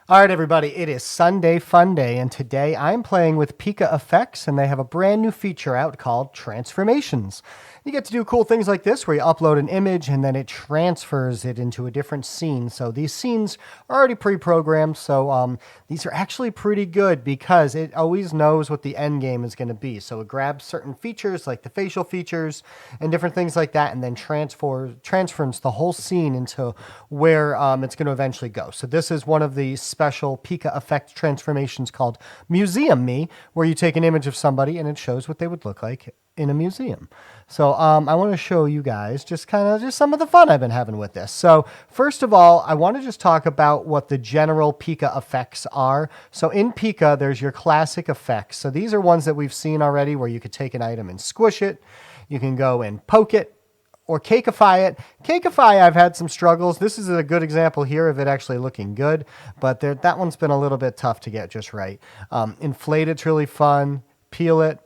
All right, everybody, it is Sunday Fun Day, and today I'm playing with Pikaffects, and they have a brand new feature out called Transformations. You get to do cool things like this where you upload an image and then it transfers it into a different scene. So these scenes are already pre-programmed, so these are actually pretty good because it always knows what the end game is going to be. So it grabs certain features like the facial features and different things like that, and then transfers the whole scene into where it's going to eventually go. So this is one of the special Pikaffects transformations called Museum Me, where you take an image of somebody and it shows what they would look like in a museum. So I want to show you guys just some of the fun I've been having with this. So first of all, I want to just talk about what the general Pika effects are. So in Pika, there's your classic effects. So these are ones that we've seen already where you could take an item and squish it. You can go and poke it or cakeify it. Cakeify, I've had some struggles. This is a good example here of it actually looking good, but that one's been a little bit tough to get just right. Inflate, it's really fun. Peel it.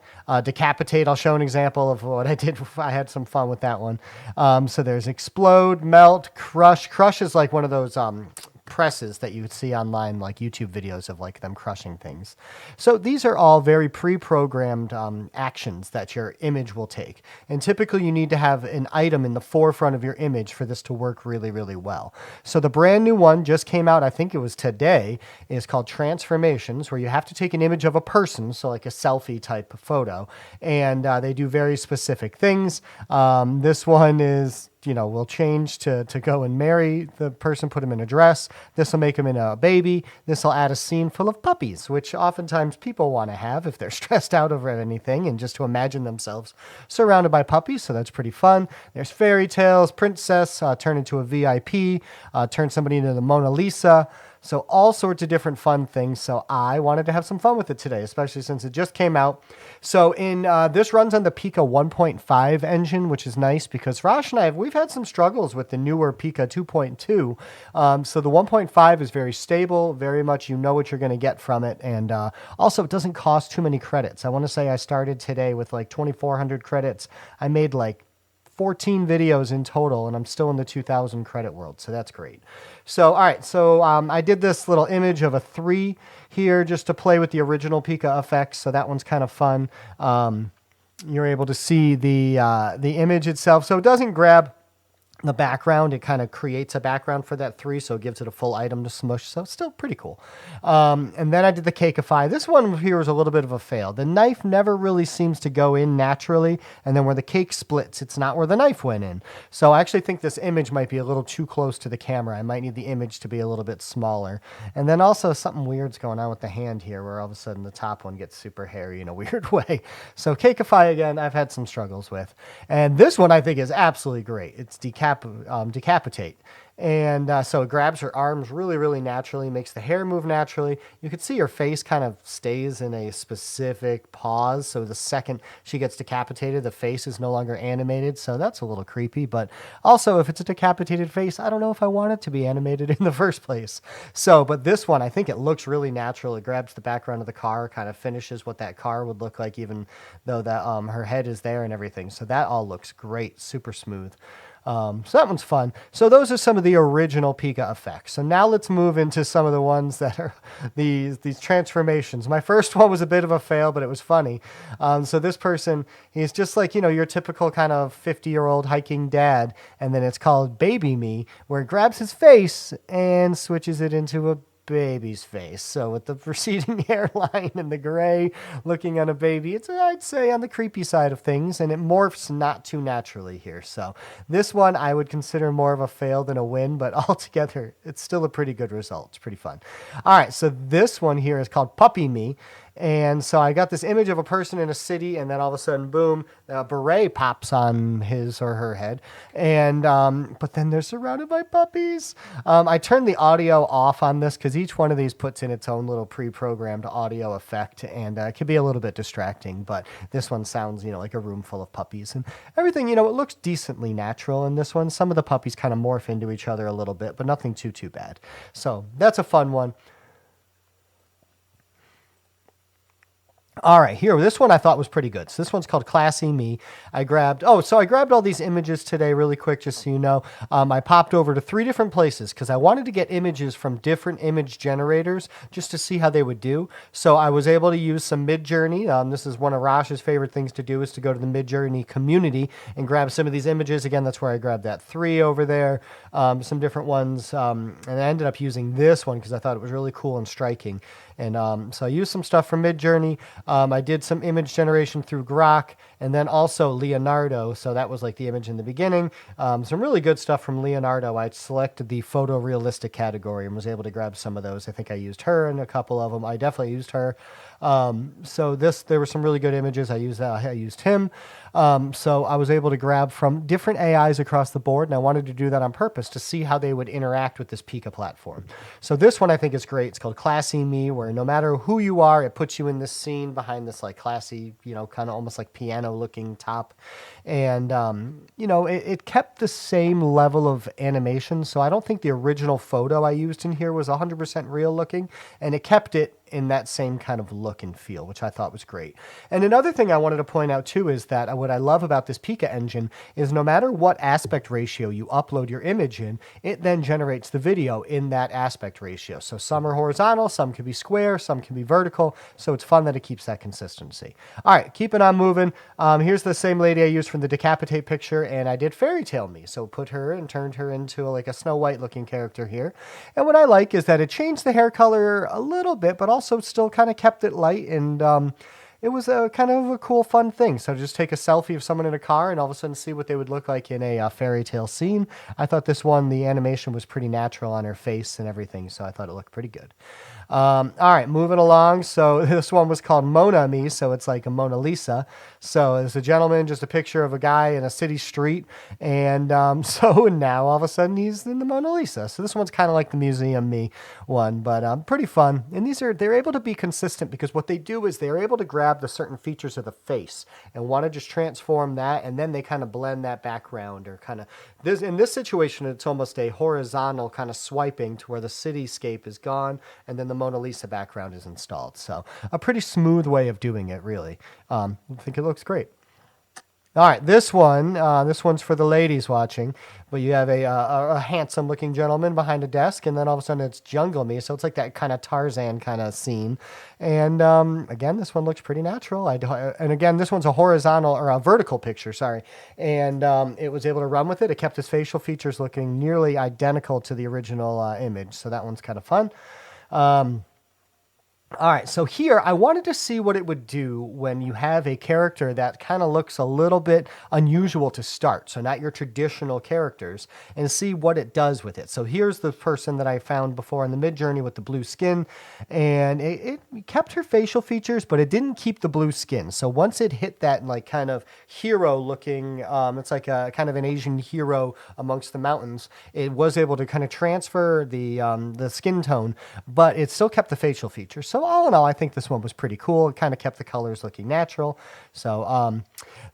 Decapitate, I'll show an example of what I did. I had some fun with that one. So there's explode, melt, crush. Crush is like one of those presses that you would see online, like YouTube videos of like them crushing things. So these are all very pre-programmed actions that your image will take. And typically you need to have an item in the forefront of your image for this to work really, really well. So the brand new one just came out, I think it was today, is called Transformations, where you have to take an image of a person, so like a selfie type photo, and they do very specific things. This one is, we'll change to go and marry the person, put him in a dress. This will make him in a baby. This will add a scene full of puppies, which oftentimes people want to have if they're stressed out over anything and just to imagine themselves surrounded by puppies. So that's pretty fun. There's fairy tales, princess, turn into a VIP, turn somebody into the Mona Lisa. So all sorts of different fun things. So I wanted to have some fun with it today, especially since it just came out. So this runs on the Pika 1.5 engine, which is nice because Rosh and we've had some struggles with the newer Pika 2.2. So the 1.5 is very stable, very much you know what you're going to get from it. And also it doesn't cost too many credits. I want to say I started today with like 2,400 credits. I made like 14 videos in total, and I'm still in the 2,000 credit world, so that's great. So, all right, so I did this little image of a 3 here just to play with the original Pika effects, so that one's kind of fun. You're able to see the image itself, so it doesn't grab the background. It kind of creates a background for that 3, so it gives it a full item to smush, so it's still pretty cool. And then I did the cakeify. This one here was a little bit of a fail. The knife never really seems to go in naturally, and then where the cake splits, it's not where the knife went in. So I actually think this image might be a little too close to the camera. I might need the image to be a little bit smaller. And then also something weird's going on with the hand here, where all of a sudden the top one gets super hairy in a weird way. So cakeify, again, I've had some struggles with. And this one I think is absolutely great. It's decapitate. And so it grabs her arms really, really naturally, makes the hair move naturally. You can see her face kind of stays in a specific pause. So the second she gets decapitated, the face is no longer animated. So that's a little creepy. But also, if it's a decapitated face, I don't know if I want it to be animated in the first place. So, but this one, I think it looks really natural. It grabs the background of the car, kind of finishes what that car would look like, even though that her head is there and everything. So that all looks great, super smooth. So that one's fun. So those are some of the original Pika effects. So now let's move into some of the ones that are these transformations. My first one was a bit of a fail, but it was funny. So this person, he's just like, your typical kind of 50-year-old hiking dad. And then it's called Baby Me, where it grabs his face and switches it into a baby's face. So with the receding hairline and the gray looking on a baby, it's, I'd say, on the creepy side of things, and it morphs not too naturally here. So this one I would consider more of a fail than a win, but altogether it's still a pretty good result. It's pretty fun. All right, so this one here is called Puppy Me. And so I got this image of a person in a city, and then all of a sudden, boom, a beret pops on his or her head. And but then they're surrounded by puppies. I turned the audio off on this because each one of these puts in its own little pre-programmed audio effect, and it can be a little bit distracting. But this one sounds, like a room full of puppies. And everything, it looks decently natural in this one. Some of the puppies kind of morph into each other a little bit, but nothing too bad. So that's a fun one. All right, here, this one I thought was pretty good. So this one's called Classy Me. I grabbed all these images today really quick, just so you know. I popped over to 3 different places because I wanted to get images from different image generators just to see how they would do. So I was able to use some Midjourney. This is one of Rosh's favorite things to do, is to go to the Midjourney community and grab some of these images. Again, that's where I grabbed that 3 over there, some different ones. And I ended up using this one because I thought it was really cool and striking. And so I used some stuff from Midjourney. I did some image generation through Grok, and then also Leonardo. So that was like the image in the beginning. Some really good stuff from Leonardo. I selected the photorealistic category and was able to grab some of those. I think I used her in a couple of them. I definitely used her. So there were some really good images. I used him. So I was able to grab from different AIs across the board, and I wanted to do that on purpose to see how they would interact with this Pika platform. So this one I think is great. It's called Classy Me, where no matter who you are, it puts you in this scene behind this like classy, kind of almost like piano looking top. And, it kept the same level of animation. So I don't think the original photo I used in here was 100% real looking, and it kept it in that same kind of look and feel, which I thought was great. And another thing I wanted to point out too is that what I love about this Pika engine is no matter what aspect ratio you upload your image in, it then generates the video in that aspect ratio. So some are horizontal, some can be square, some can be vertical. So it's fun that it keeps that consistency. All right, keeping on moving. Here's the same lady I used from the Decapitate picture, and I did Fairytail Me. So put her and turned her into like a Snow White looking character here. And what I like is that it changed the hair color a little bit, but also still kind of kept it light, and it was a kind of a cool, fun thing. So just take a selfie of someone in a car and all of a sudden see what they would look like in a fairy tale scene. I thought this one, the animation was pretty natural on her face and everything, so I thought it looked pretty good. All right, moving along. So this one was called Mona Me, so it's like a Mona Lisa. So it's a gentleman, just a picture of a guy in a city street, and so now all of a sudden he's in the Mona Lisa. So this one's kind of like the Museum Me one, but pretty fun. And they're able to be consistent because what they do is they're able to grab the certain features of the face and want to just transform that, and then they kind of blend that background, or kind of this. In this situation, it's almost a horizontal kind of swiping to where the cityscape is gone, and then the Mona Lisa background is installed. So a pretty smooth way of doing it, really. I think it looks great. All right, this one's for the ladies watching, but you have a handsome-looking gentleman behind a desk, and then all of a sudden it's Jungle Me, so it's like that kind of Tarzan kind of scene. And again, this one looks pretty natural. And again, this one's a horizontal or a vertical picture, sorry. And it was able to run with it. It kept his facial features looking nearly identical to the original image, so that one's kind of fun. All right, so here I wanted to see what it would do when you have a character that kind of looks a little bit unusual to start, so not your traditional characters, and see what it does with it. So here's the person that I found before in the Midjourney with the blue skin, and it kept her facial features, but it didn't keep the blue skin. So once it hit that like kind of hero looking, it's like a kind of an Asian hero amongst the mountains, it was able to kind of transfer the skin tone, but it still kept the facial features. So all in all, I think this one was pretty cool. It kind of kept the colors looking natural. So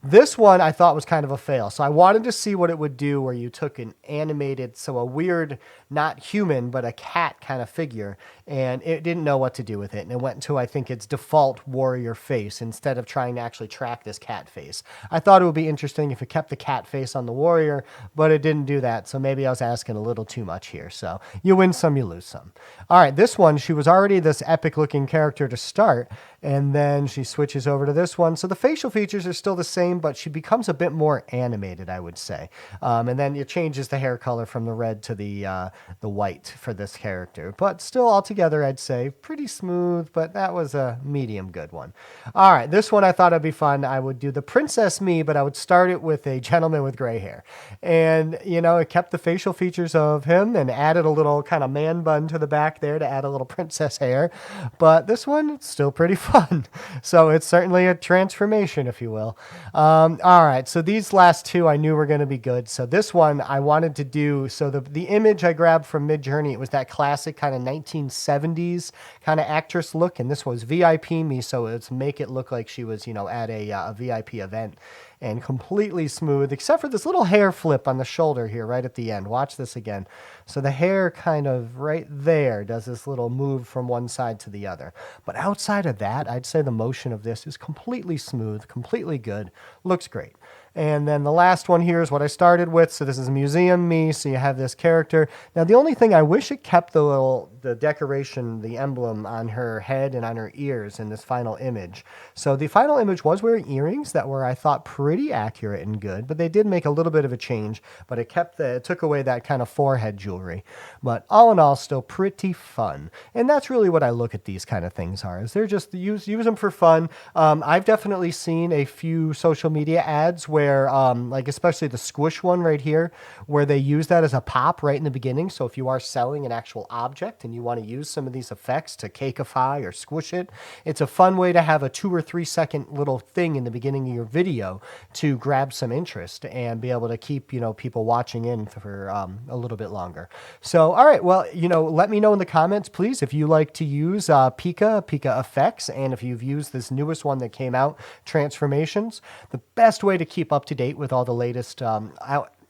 this one I thought was kind of a fail. So I wanted to see what it would do where you took an animated, so a weird, not human, but a cat kind of figure, and it didn't know what to do with it. And it went to, I think, its default warrior face instead of trying to actually track this cat face. I thought it would be interesting if it kept the cat face on the warrior, but it didn't do that. So maybe I was asking a little too much here. So you win some, you lose some. All right, this one, she was already this epic looking character to start, and then she switches over to this one. So the facial features are still the same, but she becomes a bit more animated, I would say. And then it changes the hair color from the red to the white for this character. But still, altogether, I'd say pretty smooth, but that was a medium good one. All right, this one I thought would be fun. I would do the Princess Me, but I would start it with a gentleman with gray hair. And, it kept the facial features of him and added a little kind of man bun to the back there to add a little princess hair. But this one, it's still pretty fun. So it's certainly a transformation, if you will. All right, so these last two I knew were going to be good. So this one I wanted to do, so the image I grabbed from Midjourney, it was that classic kind of 1970s kind of actress look, and this was VIP Me, so it's make it look like she was, at a VIP event. and completely smooth, except for this little hair flip on the shoulder here right at the end. Watch this again. So the hair kind of right there does this little move from one side to the other. But outside of that, I'd say the motion of this is completely smooth, completely good, looks great. And then the last one here is what I started with. So this is Museum Me. So you have this character. Now, the only thing I wish it kept the decoration, the emblem on her head and on her ears in this final image. So the final image was wearing earrings that were, I thought, pretty accurate and good, but they did make a little bit of a change, but it took away that kind of forehead jewelry. But all in all, still pretty fun. And that's really what I look at these kind of things are, is they're just use them for fun. I've definitely seen a few social media ads where like especially the squish one right here, where they use that as a pop right in the beginning. So if you are selling an actual object and you want to use some of these effects to cakeify or squish it, it's a fun way to have a 2 or 3 second little thing in the beginning of your video to grab some interest and be able to keep, people watching in for a little bit longer. So, all right, well, let me know in the comments, please, if you like to use Pikaffects, and if you've used this newest one that came out, Transformations. The best way to keep up to date with all the latest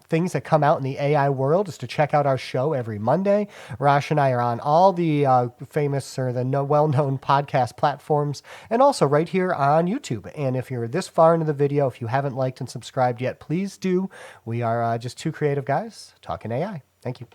things that come out in the AI world is to check out our show every Monday. Rosh and I are on all the famous or the well-known podcast platforms, and also right here on YouTube. And if you're this far into the video, if you haven't liked and subscribed yet, please do. We are just two creative guys talking AI. Thank you.